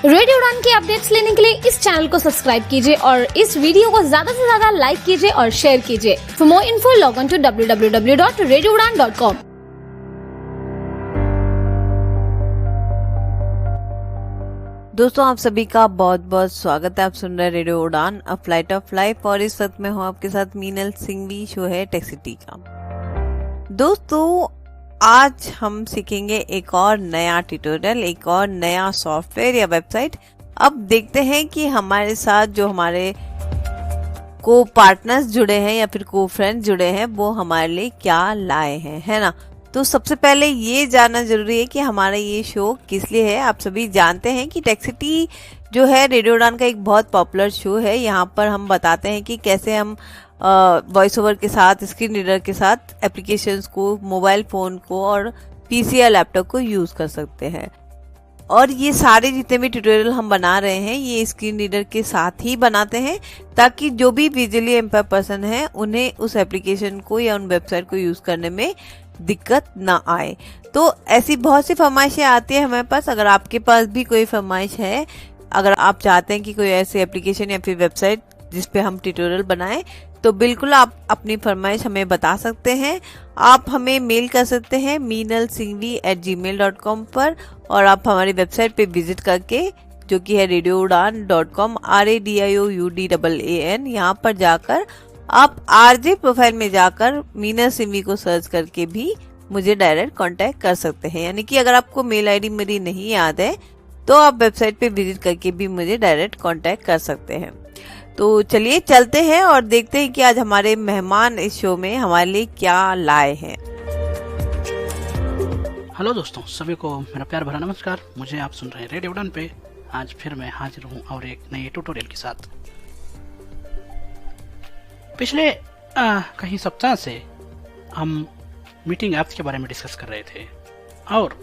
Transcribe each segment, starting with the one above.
Radio उड़ान की updates लेने के लिए इस चैनल को सब्सक्राइब कीजिए और इस वीडियो को ज्यादा से ज्यादा लाइक कीजिए और शेयर कीजिए। For more info log on to www.radioudan.com। दोस्तों, आप सभी का बहुत बहुत स्वागत है। आप सुन रहे हैं रेडियो उड़ान, अ फ्लाइट ऑफ लाइफ, और इस वक्त मैं हूँ आपके साथ मीनल सिंघवी। शो है टेक्सिटी का। दोस्तों, आज हम सीखेंगे एक और नया ट्यूटोरियल, एक और नया सॉफ्टवेयर या वेबसाइट। अब देखते हैं कि हमारे साथ जो हमारे को पार्टनर्स जुड़े हैं या फिर को फ्रेंड्स जुड़े हैं वो हमारे लिए क्या लाए हैं, है ना। तो सबसे पहले ये जानना जरूरी है कि हमारा ये शो किस लिए है। आप सभी जानते हैं कि टेक्सिटी जो है रेडियो उड़ान का एक बहुत पॉपुलर शो है। यहाँ पर हम बताते हैं कि कैसे हम वॉइस ओवर के साथ, स्क्रीन रीडर के साथ एप्लीकेशंस को, मोबाइल फोन को और पीसी या लैपटॉप को यूज कर सकते हैं। और ये सारे जितने भी ट्यूटोरियल हम बना रहे हैं ये स्क्रीन रीडर के साथ ही बनाते हैं, ताकि जो भी विजुअली इम्पेयर पर्सन है उन्हें उस एप्लीकेशन को या उन वेबसाइट को यूज करने में दिक्कत ना आए। तो ऐसी बहुत सी फरमाइशें आती है हमारे पास। अगर आपके पास भी कोई फरमाइश है, अगर आप चाहते हैं कि कोई ऐसी एप्लीकेशन या फिर वेबसाइट जिस पे हम ट्यूटोरियल बनाएं, तो बिल्कुल आप अपनी फरमाइश हमें बता सकते हैं। आप हमें मेल कर सकते हैं meenalsinghvi@gmail.com पर, और आप हमारी वेबसाइट पे विजिट करके, जो कि है radioudan.com, RADIOUDAAN, यहाँ पर जाकर आप आरजे प्रोफाइल में जाकर मीनल सिंघवी को सर्च करके भी मुझे डायरेक्ट कांटेक्ट कर सकते हैं। यानी कि अगर आपको मेल आईडी मेरी नहीं याद है तो आप वेबसाइट पे विजिट करके भी मुझे डायरेक्ट कांटेक्ट कर सकते हैं। तो चलिए चलते हैं और देखते हैं कि आज हमारे मेहमान इस शो में हमारे लिए क्या लाए हैं। हेलो दोस्तों, सभी को मेरा प्यार भरा नमस्कार। मुझे आप सुन रहे हैं रेडियो उड़ान पे। आज फिर मैं हाजिर हूँ और एक नए ट्यूटोरियल के साथ। पिछले कई सप्ताह से हम मीटिंग ऐप्स के बारे में डिस्कस कर रहे थे और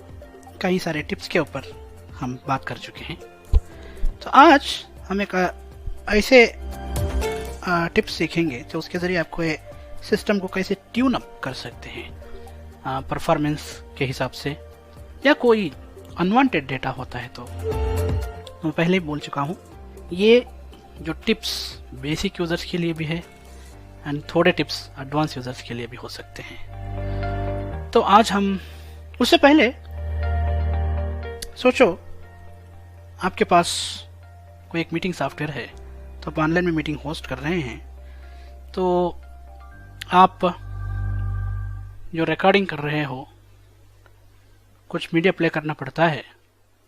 कई सारे टिप्स के ऊपर हम बात कर चुके हैं। तो आज हम एक ऐसे टिप्स सीखेंगे जो उसके ज़रिए आपको सिस्टम को कैसे ट्यून अप कर सकते हैं परफॉर्मेंस के हिसाब से, या कोई अनवांटेड डेटा होता है। तो मैं पहले ही बोल चुका हूँ, ये जो टिप्स बेसिक यूज़र्स के लिए भी है एंड थोड़े टिप्स एडवांस यूज़र्स के लिए भी हो सकते हैं। तो आज हम, उससे पहले सोचो आपके पास कोई एक मीटिंग सॉफ्टवेयर है, तो आप ऑनलाइन में मीटिंग होस्ट कर रहे हैं। तो आप जो रिकॉर्डिंग कर रहे हो, कुछ मीडिया प्ले करना पड़ता है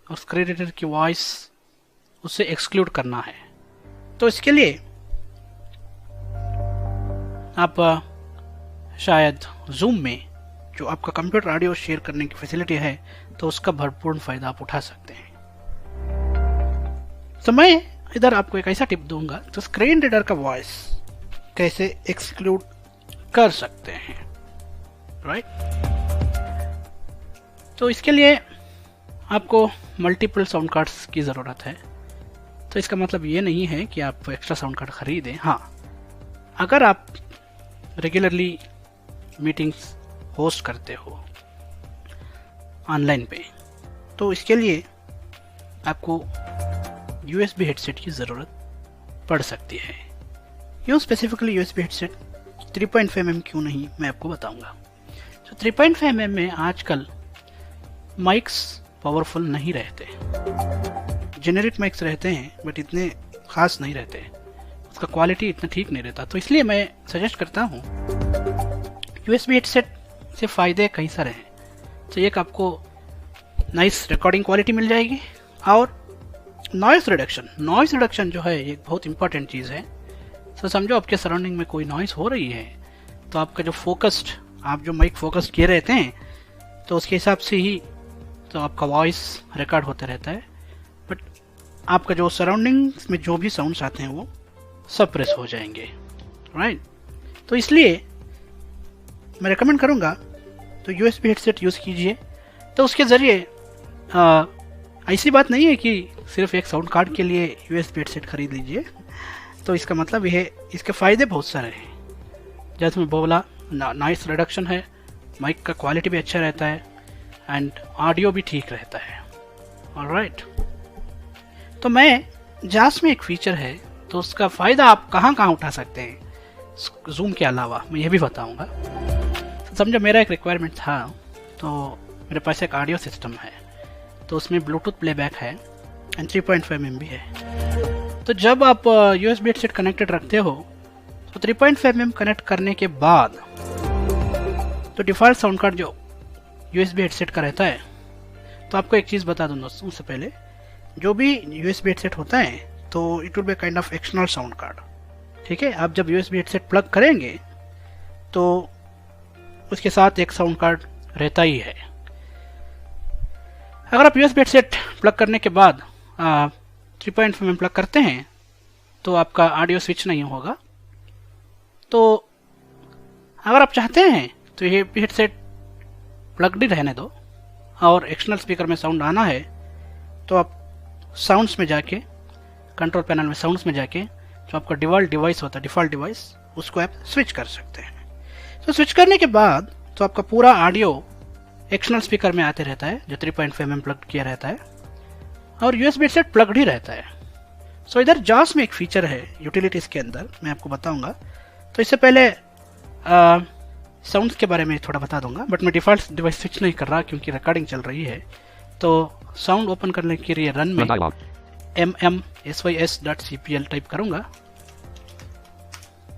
और स्क्रीन रीडर की वॉइस उससे एक्सक्लूड करना है। तो इसके लिए आप शायद जूम में जो आपका कंप्यूटर ऑडियो शेयर करने की फैसिलिटी है, तो उसका भरपूर फायदा आप उठा सकते हैं। तो मैं इधर आपको एक ऐसा टिप दूंगा तो स्क्रीन रीडर का वॉइस कैसे एक्सक्लूड कर सकते हैं, राइट। तो इसके लिए आपको मल्टीपल साउंड कार्ड्स की ज़रूरत है। तो इसका मतलब ये नहीं है कि आप एक्स्ट्रा साउंड कार्ड खरीदें। हाँ, अगर आप रेगुलरली मीटिंग्स होस्ट करते हो ऑनलाइन पे, तो इसके लिए आपको USB हेडसेट की ज़रूरत पड़ सकती है। क्यों स्पेसिफिकली USB हेडसेट, 3.5 mm क्यों नहीं, मैं आपको बताऊंगा। तो 3.5 mm में आजकल माइक्स पावरफुल नहीं रहते। जेनेरिक माइक्स रहते हैं बट इतने खास नहीं रहते, उसका क्वालिटी इतना ठीक नहीं रहता। तो इसलिए मैं सजेस्ट करता हूँ USB हेडसेट से फ़ायदे कई सारे हैं। तो एक, आपको नाइस रिकॉर्डिंग क्वालिटी मिल जाएगी, और नॉइस रिडक्शन जो है ये बहुत इंपॉर्टेंट चीज़ है। तो समझो आपके सराउंडिंग में कोई नॉइस हो रही है, तो आपका जो फोकस्ड, आप जो माइक फोकस्ड किए रहते हैं, तो उसके हिसाब से ही तो आपका वॉइस रिकॉर्ड होता रहता है। बट आपका जो सराउंडिंग्स में जो भी साउंड्स आते हैं वो सप्रेस हो जाएंगे, राइट। तो इसलिए मैं रेकमेंड करूँगा तो USB हेडसेट यूज़ कीजिए। तो उसके ज़रिए ऐसी बात नहीं है कि सिर्फ एक साउंड कार्ड के लिए USB हेडसेट खरीद लीजिए। तो इसका मतलब यह, इसके फ़ायदे बहुत सारे हैं। जैसे मैं बोला, नॉइस रिडक्शन है, माइक का क्वालिटी भी अच्छा रहता है एंड ऑडियो भी ठीक रहता है। ऑलराइट, तो मैं जास में एक फीचर है, तो उसका फ़ायदा आप कहाँ कहाँ उठा सकते हैं जूम के अलावा, मैं ये भी बताऊंगा। समझो मेरा एक रिक्वायरमेंट था, तो मेरे पास एक ऑडियो सिस्टम है, तो उसमें ब्लूटूथ प्लेबैक है एंड 3.5 mm है। तो जब आप USB हेडसेट कनेक्टेड रखते हो तो 3.5 mm कनेक्ट करने के बाद तो डिफ़ॉल्ट साउंड कार्ड जो USB हेडसेट का रहता है, तो आपको एक चीज़ बता दूँ दोस्तों, उससे पहले जो भी USB हेडसेट होता है तो it will be kind of external sound card, ठीक है। आप जब USB हेडसेट प्लग करेंगे तो उसके साथ एक साउंड कार्ड रहता ही है। अगर आप USB हेडसेट प्लग करने के बाद 3.5 mm प्लग करते हैं तो आपका ऑडियो स्विच नहीं होगा। तो अगर आप चाहते हैं तो ये हेडसेट प्लग्ड ही रहने दो और एक्सटर्नल स्पीकर में साउंड आना है, तो आप साउंड्स में जाके, कंट्रोल पैनल में साउंड्स में जाके जो आपका डिफ़ॉल्ट डिवाइस होता है, डिफ़ॉल्ट डिवाइस, उसको आप स्विच कर सकते हैं। तो स्विच करने के बाद तो आपका पूरा ऑडियो एक्सटर्नल स्पीकर में आते रहता है जो 3.5 mm प्लग किया रहता है और USB हेडसेट प्लग्ड ही रहता है। सो इधर जास में एक फीचर है यूटिलिटीज के अंदर, मैं आपको बताऊंगा। तो इससे पहले साउंड्स के बारे में थोड़ा बता दूंगा, बट मैं डिफ़ॉल्ट डिवाइस स्विच नहीं कर रहा क्योंकि रिकॉर्डिंग चल रही है। तो साउंड ओपन करने के लिए रन में mmsys.cpl टाइप करूंगा।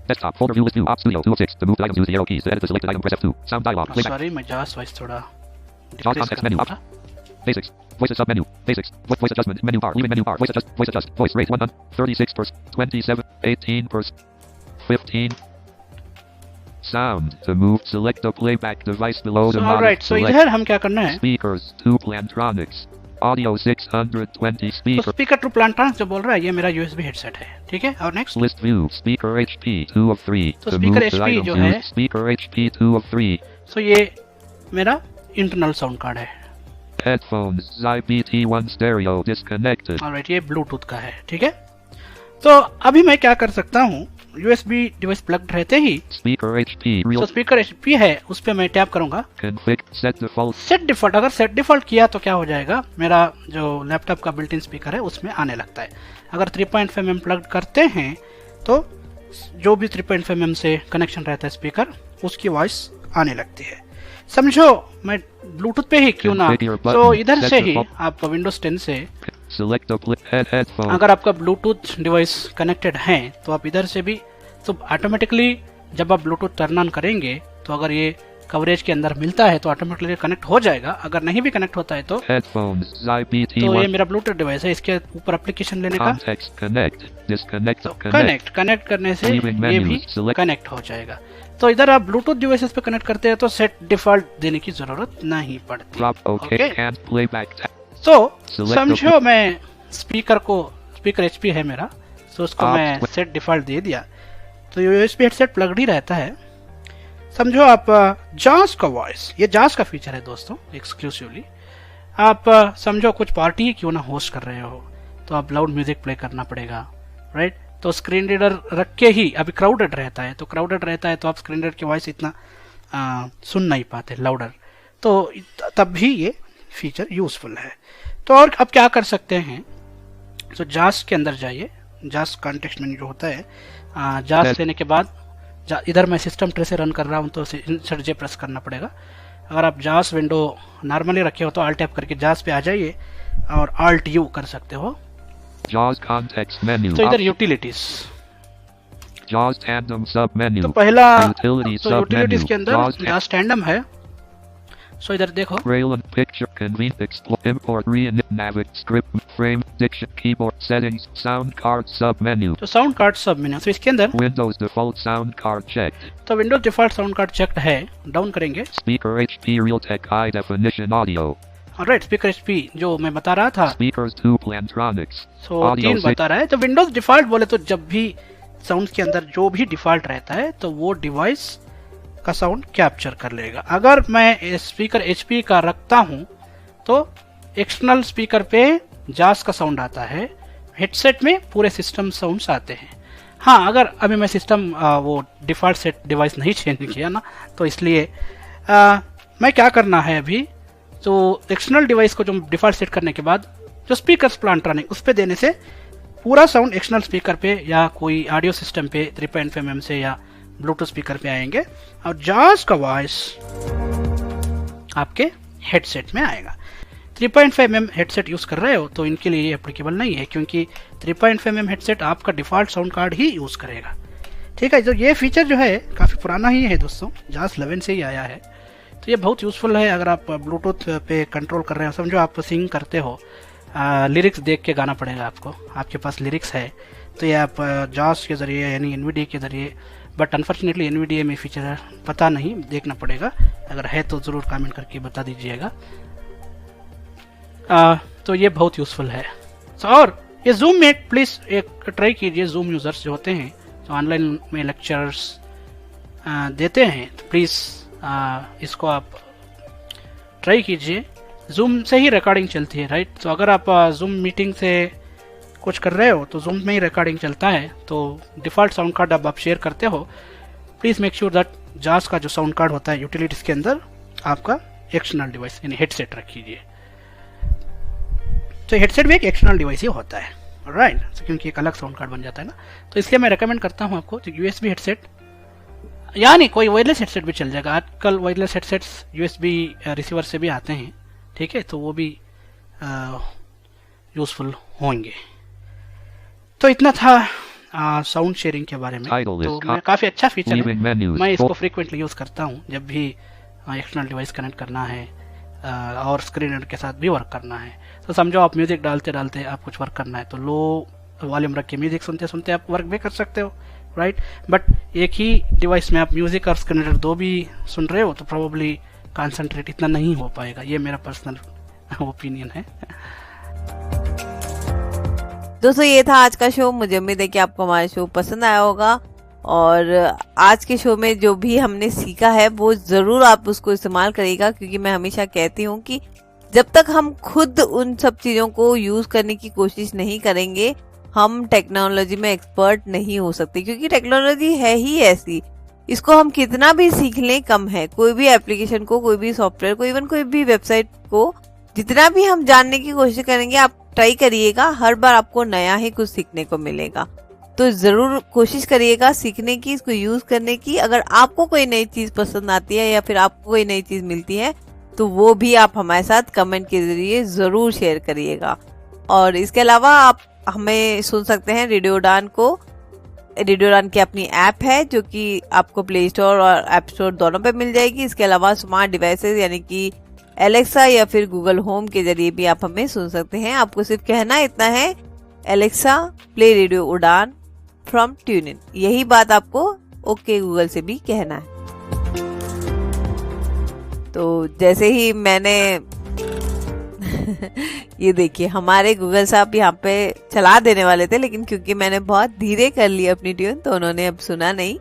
Desktop folder view list view op studio 2 of 6 to move the items use the arrow keys to edit the selected item press F2 sound dialog playback sorry, मैं जास voice थोड़ा JAWS context menu basics voice sub menu basics voice adjustment menu bar leaving menu bar voice adjust voice rate 136% 27 18% 15 sound to move select the playback device below the alright. So इधर हम क्या करना है, speakers 2 Plantronics audio 620 तो speaker speaker to प्लांट्रॉनिक्स जो बोल रहा है ये मेरा USB हेडसेट है, ठीक है। और next list view speaker HP 2 of 3 तो to speaker move the HP items जो है, used speaker HP 2 of 3 सो ये मेरा इंटरनल साउंड कार्ड है। headphones ZBT1 stereo disconnected alright, ये ब्लूटूथ का है, ठीक है। तो अभी मैं क्या कर सकता हूँ, USB डिवाइस प्लग्ड रहते ही speaker HP तो real स्पीकर HP है, उस पर मैं टैप करूंगा config set default set default. अगर सेट डिफॉल्ट किया तो क्या हो जाएगा, मेरा जो लैपटॉप का बिल्ट इन स्पीकर है उसमें आने लगता है। अगर 3.5 mm प्लग करते हैं तो जो भी 3.5 mm से कनेक्शन रहता है स्पीकर, उसकी वॉइस आने लगती है। समझो मैं ब्लूटूथ पे ही क्यों ना, तो इधर से ही आप विंडोज 10 से select the headphone अगर आपका ब्लूटूथ डिवाइस कनेक्टेड है तो आप इधर से भी, तो ऑटोमेटिकली जब आप ब्लूटूथ टर्न ऑन करेंगे तो अगर ये कवरेज के अंदर मिलता है तो ऑटोमेटिकली कनेक्ट हो जाएगा। अगर नहीं भी कनेक्ट होता है तो headphones तो ये ZBT1 मेरा ब्लूटूथ डिवाइस है, इसके ऊपर एप्लीकेशन लेने का, context connect disconnect तो connect कनेक्ट करने से Leaving ये menu, भी select- कनेक्ट हो जाएगा। तो इधर आप ब्लूटूथ डिवाइसेस पे कनेक्ट करते हैं तो सेट डिफॉल्ट देने की जरूरत नहीं पड़ती। drop OK Okay. can't playback तो Select समझो मैं स्पीकर HP है मेरा, तो उसको आप- मैं सेट डिफॉल्ट दे दिया, तो USB हेडसेट प्लग्ड ही रहता है। समझो आप जास का वॉइस, ये जास का फीचर है दोस्तों एक्सक्लूसिवली। आप समझो कुछ पार्टी ही क्यों ना होस्ट कर रहे हो तो आप लाउड म्यूजिक प्ले करना पड़ेगा, राइट। तो स्क्रीन रीडर रख के ही, अभी क्राउडेड रहता है, तो क्राउडेड रहता है तो आप स्क्रीन रीडर की वॉइस इतना सुन नहीं पाते लाउडर, तो तब भी ये फीचर यूजफुल है। तो और अब क्या कर सकते हैं, तो जास के अंदर जाइए, जास कॉन्टेक्स्ट मेन्यू जो होता है, जास लेने के बाद इधर मैं सिस्टम ट्रे से रन कर रहा हूँ तो इंसर्ट जे प्रेस करना पड़ेगा। अगर आप जास विंडो नॉर्मली रखे हो तो ऑल्ट टैप करके जास पे आ जाइए और ऑल्ट यू कर सकते हो। JAWS context menu तो इधर utilities, JAWS tandem sub menu तो पहला Utilities तो sub यूटिलिटीज menu के अंदर JAWS जास टैंडम है। सो इधर देखो, Braille picture convene export import navig script frame diction keyboard settings sound card sub menu तो साउंड कार्ड सब मेन्यू, तो इसके अंदर Windows default sound card checked तो Windows default sound card checked है। डाउन करेंगे, speaker HP Realtek high definition audio alright, speaker HP जो मैं बता रहा था, speakers 2 Plantronics सो Audio 3 बता रहा है। तो विंडोज डिफॉल्ट बोले तो जब भी साउंड के अंदर जो भी डिफॉल्ट रहता है तो वो डिवाइस का साउंड कैप्चर कर लेगा। अगर मैं स्पीकर HP का रखता हूं तो एक्सटर्नल स्पीकर पे जास का साउंड आता है, हेडसेट में पूरे सिस्टम साउंड्स आते हैं। हाँ, अगर अभी मैं सिस्टम वो डिफॉल्ट सेट डिवाइस नहीं चेंज किया ना, तो इसलिए मैं क्या करना है अभी, तो एक्सटर्नल डिवाइस को जो डिफॉल्ट सेट करने के बाद जो स्पीकर्स प्लांट्रॉनिक उस पे देने से पूरा साउंड एक्सटर्नल स्पीकर पे या कोई ऑडियो सिस्टम पे 3.5 mm से या ब्लूटूथ स्पीकर पे आएंगे और जाज का वॉइस आपके हेडसेट में आएगा। 3.5 mm हेडसेट यूज कर रहे हो तो इनके लिए ये एप्लीकेबल नहीं है, क्योंकि 3.5 mm हेडसेट आपका डिफॉल्ट साउंड कार्ड ही यूज करेगा। ठीक है, जो ये फीचर जो है काफ़ी पुराना ही है दोस्तों, जास 11 से ही आया है, तो ये बहुत यूज़फुल है अगर आप ब्लूटूथ पे कंट्रोल कर रहे हो। समझो आप सिंग करते हो, लिरिक्स देख के गाना पड़ेगा आपको, आपके पास लिरिक्स है तो ये आप जास के ज़रिए यानी NVDA के ज़रिए, बट अनफॉर्चुनेटली NVDA में फीचर पता नहीं, देखना पड़ेगा, अगर है तो ज़रूर कमेंट करके बता दीजिएगा। तो ये बहुत यूज़फुल है। और ये जूम में प्लीज़ एक ट्राई कीजिए, जूम यूज़र्स जो होते हैं जो ऑनलाइन में लेक्चर्स देते हैं, तो प्लीज़ इसको आप ट्राई कीजिए। जूम से ही रिकॉर्डिंग चलती है, राइट? तो अगर आप जूम मीटिंग से कुछ कर रहे हो तो जूम में ही रिकॉर्डिंग चलता है, तो डिफ़ॉल्ट साउंड कार्ड अब आप शेयर करते हो, प्लीज़ मेक श्योर दैट जास का जो साउंड कार्ड होता है यूटिलिटीज़ के अंदर आपका एक्सटर्नल डिवाइस यानी हेडसेट रख कीजिए। तो हेडसेट भी एक एक्सटर्नल डिवाइस ही होता है, राइट? तो क्योंकि एक अलग साउंड कार्ड बन जाता है ना, तो इसलिए मैं रेकमेंड करता हूँ आपको USB हेडसेट, यानी कोई वायरलेस हेडसेट भी चल जाएगा। आजकल वायरलेस हेडसेट्स USB रिसीवर से भी आते हैं, ठीक है, तो वो भी यूजफुल होंगे। तो इतना था साउंड शेयरिंग के बारे में। तो मैं काफ़ी अच्छा फीचर है, मैं इसको फ्रीक्वेंटली यूज़ करता हूँ जब भी एक्सटर्नल डिवाइस कनेक्ट करना है और स्क्रीन रीडर के साथ भी वर्क करना है। तो समझो आप म्यूज़िक डालते डालते आप कुछ वर्क करना है, तो लो वॉल्यूम रख के म्यूज़िक सुनते सुनते आप वर्क भी कर सकते हो, राइट? बट एक ही डिवाइस में आप म्यूज़िक और स्क्रीन रीडर दो भी सुन रहे हो तो प्रोबेबली कंसंट्रेट इतना नहीं हो पाएगा। ये मेरा पर्सनल ओपिनियन है। दोस्तों ये था आज का शो। मुझे उम्मीद है कि आपको हमारा शो पसंद आया होगा, और आज के शो में जो भी हमने सीखा है वो जरूर आप उसको इस्तेमाल करिएगा, क्योंकि मैं हमेशा कहती हूँ कि जब तक हम खुद उन सब चीजों को यूज करने की कोशिश नहीं करेंगे हम टेक्नोलॉजी में एक्सपर्ट नहीं हो सकते, क्योंकि टेक्नोलॉजी है ही ऐसी, इसको हम कितना भी सीख लें कम है। कोई भी एप्लीकेशन को, कोई भी सॉफ्टवेयर को, इवन कोई भी वेबसाइट को जितना भी हम जानने की कोशिश करेंगे, आप ट्राई करिएगा, हर बार आपको नया ही कुछ सीखने को मिलेगा। तो जरूर कोशिश करिएगा सीखने की, इसको यूज करने की। अगर आपको कोई नई चीज पसंद आती है या फिर आपको कोई नई चीज मिलती है तो वो भी आप हमारे साथ कमेंट के जरिए जरूर शेयर करिएगा। और इसके अलावा आप हमें सुन सकते हैं रेडियो उड़ान को। रेडियो उड़ान की अपनी ऐप है जो कि आपको प्ले स्टोर और ऐप स्टोर दोनों पे मिल जाएगी। इसके अलावा स्मार्ट डिवाइसेस यानी कि एलेक्सा या फिर गूगल होम के जरिए भी आप हमें सुन सकते हैं। आपको सिर्फ कहना इतना है, एलेक्सा प्ले रेडियो उड़ान फ्रॉम ट्यून इन। यही बात आपको ओके गूगल से भी कहना है। तो जैसे ही मैंने ये देखिए हमारे गूगल साहब यहाँ पे चला देने वाले थे, लेकिन क्योंकि मैंने बहुत धीरे कर ली अपनी ट्यून तो उन्होंने अब सुना नहीं।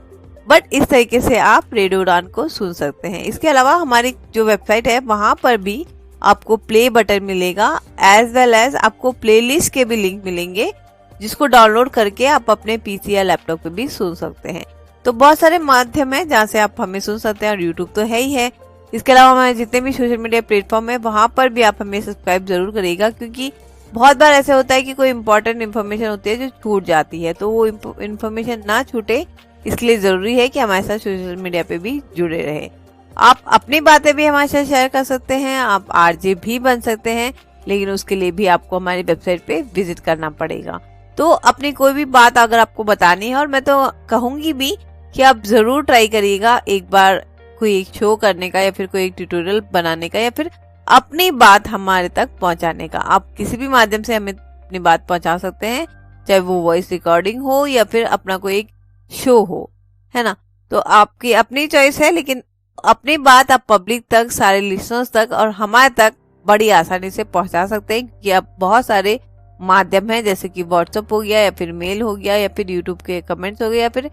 बट इस तरीके से आप रेडियो उड़ान को सुन सकते हैं। इसके अलावा हमारी जो वेबसाइट है वहां पर भी आपको प्ले बटन मिलेगा, एज वेल एज आपको प्लेलिस्ट के भी लिंक मिलेंगे, जिसको डाउनलोड करके आप अपने पीसी या लैपटॉप पे भी सुन सकते हैं। तो बहुत सारे माध्यम है जहाँ से आप हमें सुन सकते हैं, और यूट्यूब तो है ही है। इसके अलावा हमारे जितने भी सोशल मीडिया प्लेटफॉर्म है वहां पर भी आप हमें सब्सक्राइब जरूर करिएगा, क्योंकि बहुत बार ऐसा होता है कि कोई इंपॉर्टेंट इन्फॉर्मेशन होती है जो छूट जाती है, तो वो इन्फॉर्मेशन ना छूटे इसलिए जरूरी है कि हमारे साथ सोशल मीडिया पे भी जुड़े रहे। आप अपनी बातें भी हमारे साथ शेयर कर सकते हैं, आप आरजे भी बन सकते हैं, लेकिन उसके लिए भी आपको हमारी वेबसाइट पे विजिट करना पड़ेगा। तो अपनी कोई भी बात अगर आपको बतानी है, और मैं तो कहूंगी भी कि आप जरूर ट्राई करिएगा एक बार कोई एक शो करने का या फिर कोई एक ट्यूटोरियल बनाने का या फिर अपनी बात हमारे तक पहुंचाने का। आप किसी भी माध्यम से हमें अपनी बात पहुंचा सकते हैं, चाहे वो वॉइस रिकॉर्डिंग हो या फिर अपना कोई एक शो हो, है ना। तो आपकी अपनी चॉइस है, लेकिन अपनी बात आप पब्लिक तक, सारे लिसनर्स तक और हमारे तक बड़ी आसानी से पहुंचा सकते हैं, क्योंकि अब बहुत सारे माध्यम हैं, जैसे कि व्हाट्सएप हो गया या फिर मेल हो गया या फिर यूट्यूब के कमेंट्स हो गए या फिर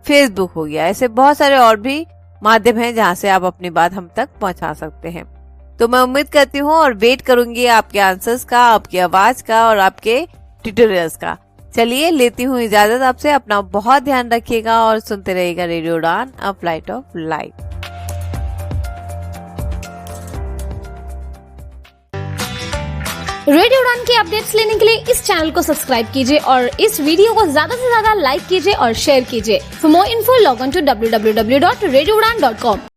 फेसबुक हो गया। ऐसे बहुत सारे और भी माध्यम हैं जहां से आप अपनी बात हम तक पहुंचा सकते हैं। तो मैं उम्मीद करती हूँ और वेट करूंगी आपके आंसर्स का, आपकी आवाज का और आपके ट्यूटोरियल्स का। चलिए लेती हूँ इजाजत आपसे। अपना बहुत ध्यान रखिएगा और सुनते रहिएगा रेडियो उड़ान, a flight of life. Radio उड़ान की अपडेट्स लेने के लिए इस चैनल को सब्सक्राइब कीजिए और इस वीडियो को ज्यादा से ज्यादा लाइक कीजिए और शेयर कीजिए। For more info log on to www.radioudan.com।